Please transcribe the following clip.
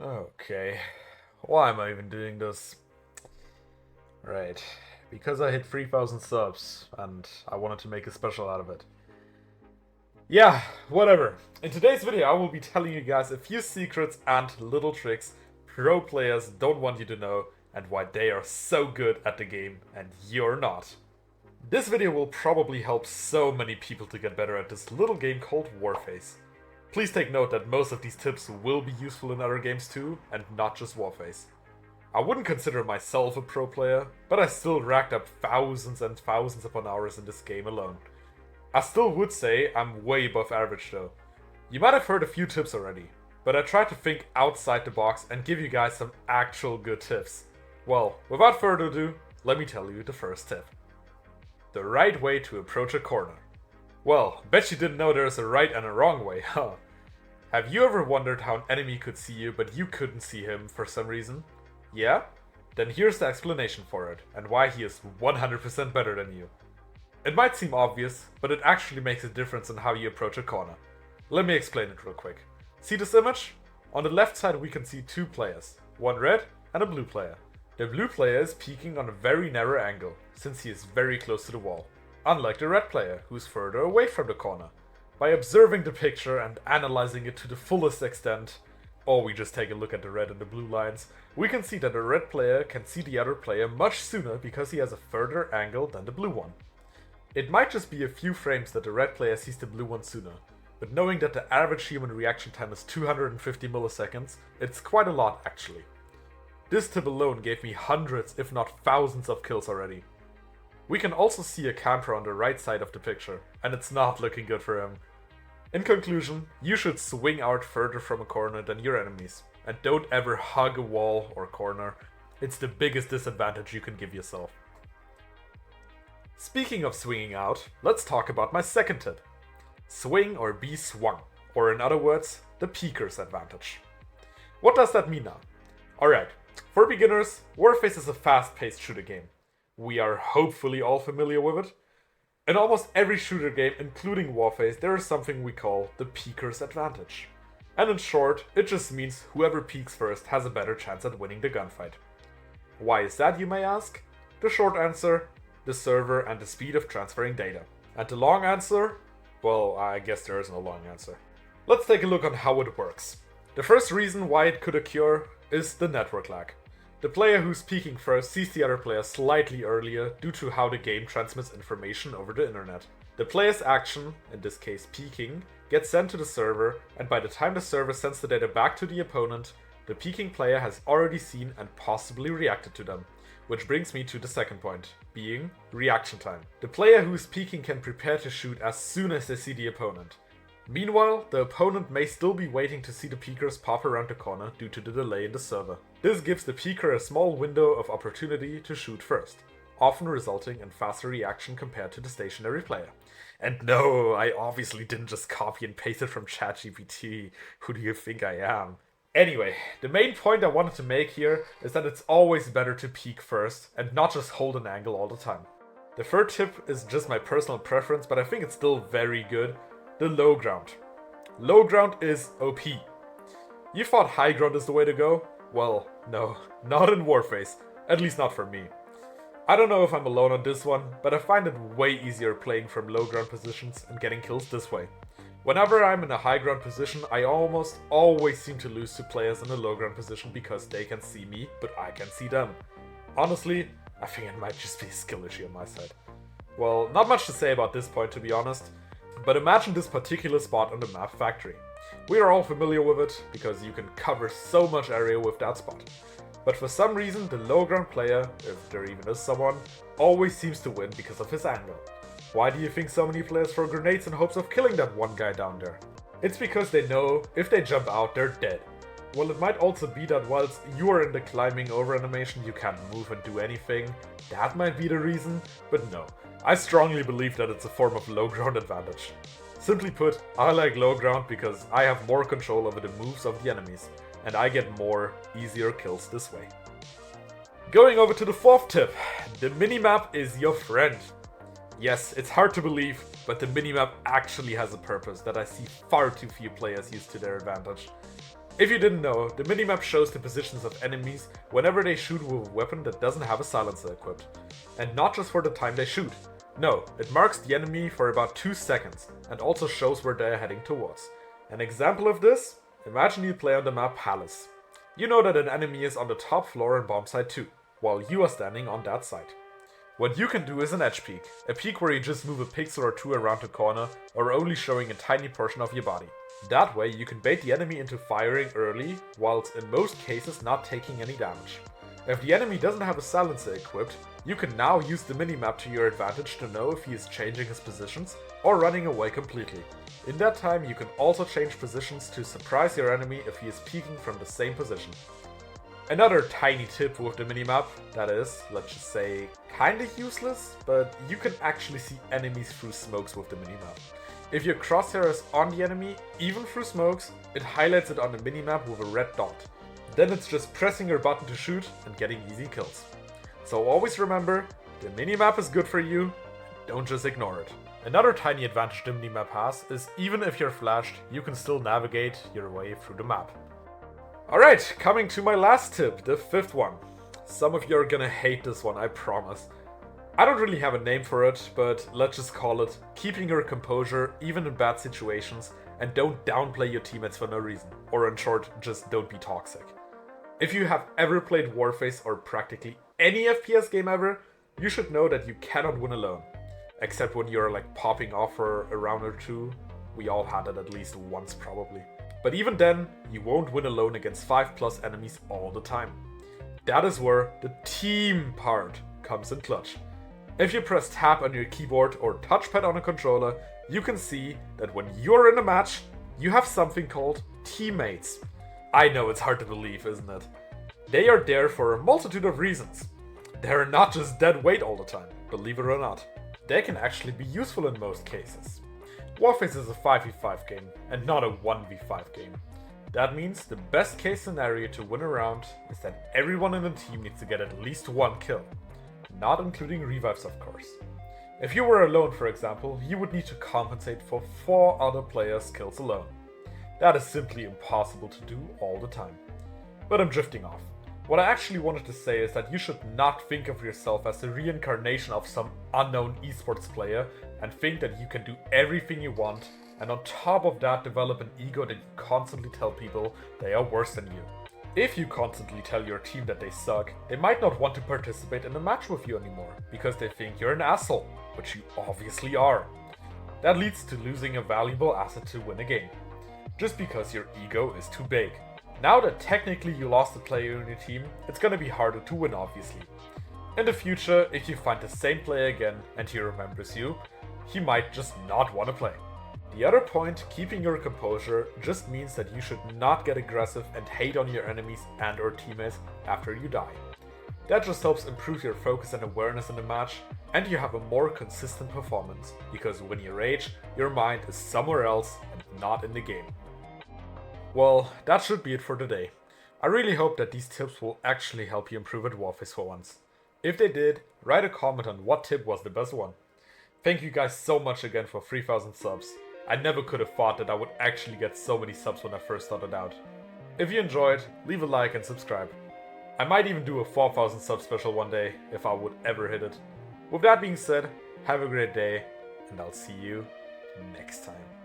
Okay, why am I even doing this? Right, because I hit 3,000 subs and I wanted to make a special out of it. Yeah, whatever. In today's video I will be telling you guys a few secrets and little tricks pro players don't want you to know and why they are so good at the game and you're not. This video will probably help so many people to get better at this little game called Warface. Please take note that most of these tips will be useful in other games too, and not just Warface. I wouldn't consider myself a pro player, but I still racked up thousands and thousands upon hours in this game alone. I still would say I'm way above average though. You might have heard a few tips already, but I tried to think outside the box and give you guys some actual good tips. Well, without further ado, let me tell you the first tip. The right way to approach a corner. Well, bet you didn't know there's a right and a wrong way, huh? Have you ever wondered how an enemy could see you but you couldn't see him for some reason? Yeah? Then here's the explanation for it, and why he is 100% better than you. It might seem obvious, but it actually makes a difference in how you approach a corner. Let me explain it real quick. See this image? On the left side we can see two players, one red and a blue player. The blue player is peeking on a very narrow angle, since he is very close to the wall, unlike the red player, who is further away from the corner. By observing the picture and analyzing it to the fullest extent, or we just take a look at the red and the blue lines, we can see that the red player can see the other player much sooner because he has a further angle than the blue one. It might just be a few frames that the red player sees the blue one sooner, but knowing that the average human reaction time is 250 milliseconds, it's quite a lot actually. This tip alone gave me hundreds if not thousands of kills already. We can also see a camper on the right side of the picture, and it's not looking good for him. In conclusion, you should swing out further from a corner than your enemies, and don't ever hug a wall or corner. It's the biggest disadvantage you can give yourself. Speaking of swinging out, let's talk about my second tip. Swing or be swung, or in other words, the peeker's advantage. What does that mean now? Alright, for beginners, Warface is a fast-paced shooter game. We are hopefully all familiar with it. In almost every shooter game, including Warface, there is something we call the peeker's advantage. And in short, it just means whoever peeks first has a better chance at winning the gunfight. Why is that, you may ask? The short answer, the server and the speed of transferring data. And the long answer? Well, I guess there is no long answer. Let's take a look on how it works. The first reason why it could occur is the network lag. The player who's peeking first sees the other player slightly earlier due to how the game transmits information over the internet. The player's action, in this case peeking, gets sent to the server, and by the time the server sends the data back to the opponent, the peeking player has already seen and possibly reacted to them. Which brings me to the second point, being reaction time. The player who is peeking can prepare to shoot as soon as they see the opponent. Meanwhile, the opponent may still be waiting to see the peekers pop around the corner due to the delay in the server. This gives the peeker a small window of opportunity to shoot first, often resulting in faster reaction compared to the stationary player. And no, I obviously didn't just copy and paste it from ChatGPT. Who do you think I am? Anyway, the main point I wanted to make here is that it's always better to peek first and not just hold an angle all the time. The third tip is just my personal preference, but I think it's still very good. The low ground. Low ground is OP. You thought high ground is the way to go? Well, no, not in Warface, at least not for me. I don't know if I'm alone on this one, but I find it way easier playing from low ground positions and getting kills this way. Whenever I'm in a high ground position, I almost always seem to lose to players in a low ground position because they can see me, but I can see them. Honestly, I think it might just be a skill issue on my side. Well, not much to say about this point to be honest. But imagine this particular spot on the map Factory. We are all familiar with it, because you can cover so much area with that spot. But for some reason, the low ground player, if there even is someone, always seems to win because of his angle. Why do you think so many players throw grenades in hopes of killing that one guy down there? It's because they know if they jump out, they're dead. Well, it might also be that whilst you are in the climbing over animation, you can't move and do anything. That might be the reason, but no. I strongly believe that it's a form of low ground advantage. Simply put, I like low ground because I have more control over the moves of the enemies, and I get more, easier kills this way. Going over to the fourth tip, the minimap is your friend. Yes, it's hard to believe, but the minimap actually has a purpose that I see far too few players use to their advantage. If you didn't know, the minimap shows the positions of enemies whenever they shoot with a weapon that doesn't have a silencer equipped. And not just for the time they shoot. No, it marks the enemy for about 2 seconds and also shows where they are heading towards. An example of this? Imagine you play on the map Palace. You know that an enemy is on the top floor in bomb site 2, while you are standing on that side. What you can do is an edge peek, a peek where you just move a pixel or two around the corner or only showing a tiny portion of your body. That way you can bait the enemy into firing early, whilst in most cases not taking any damage. If the enemy doesn't have a silencer equipped, you can now use the minimap to your advantage to know if he is changing his positions or running away completely. In that time you can also change positions to surprise your enemy if he is peeking from the same position. Another tiny tip with the minimap, that is, let's just say, kinda useless, but you can actually see enemies through smokes with the minimap. If your crosshair is on the enemy, even through smokes, it highlights it on the minimap with a red dot. Then it's just pressing your button to shoot and getting easy kills. So always remember, the minimap is good for you, don't just ignore it. Another tiny advantage the minimap has is even if you're flashed, you can still navigate your way through the map. Alright, coming to my last tip, the 5th one. Some of you are gonna hate this one, I promise. I don't really have a name for it, but let's just call it keeping your composure even in bad situations and don't downplay your teammates for no reason. Or in short, just don't be toxic. If you have ever played Warface or practically any FPS game ever, you should know that you cannot win alone. Except when you're like popping off for a round or two. We all had it at least once probably. But even then, you won't win alone against 5+ enemies all the time. That is where the team part comes in clutch. If you press tab on your keyboard or touchpad on a controller, you can see that when you're in a match, you have something called teammates. I know it's hard to believe, isn't it? They are there for a multitude of reasons. They're not just dead weight all the time, believe it or not. They can actually be useful in most cases. Warface is a 5v5 game and not a 1v5 game. That means the best case scenario to win a round is that everyone in the team needs to get at least 1 kill. Not including revives, of course. If you were alone, for example, you would need to compensate for 4 other players' kills alone. That is simply impossible to do all the time. But I'm drifting off. What I actually wanted to say is that you should not think of yourself as a reincarnation of some unknown esports player and think that you can do everything you want and on top of that develop an ego that you constantly tell people they are worse than you. If you constantly tell your team that they suck, they might not want to participate in a match with you anymore because they think you're an asshole, which you obviously are. That leads to losing a valuable asset to win a game, just because your ego is too big. Now that technically you lost a player in your team, it's gonna be harder to win obviously. In the future, if you find the same player again and he remembers you, he might just not want to play. The other point, keeping your composure, just means that you should not get aggressive and hate on your enemies and or teammates after you die. That just helps improve your focus and awareness in the match, and you have a more consistent performance, because when you rage, your mind is somewhere else and not in the game. Well, that should be it for today. I really hope that these tips will actually help you improve at Warface for once. If they did, write a comment on what tip was the best one. Thank you guys so much again for 3,000 subs. I never could have thought that I would actually get so many subs when I first started out. If you enjoyed, leave a like and subscribe. I might even do a 4,000 sub special one day, if I would ever hit it. With that being said, have a great day, and I'll see you next time.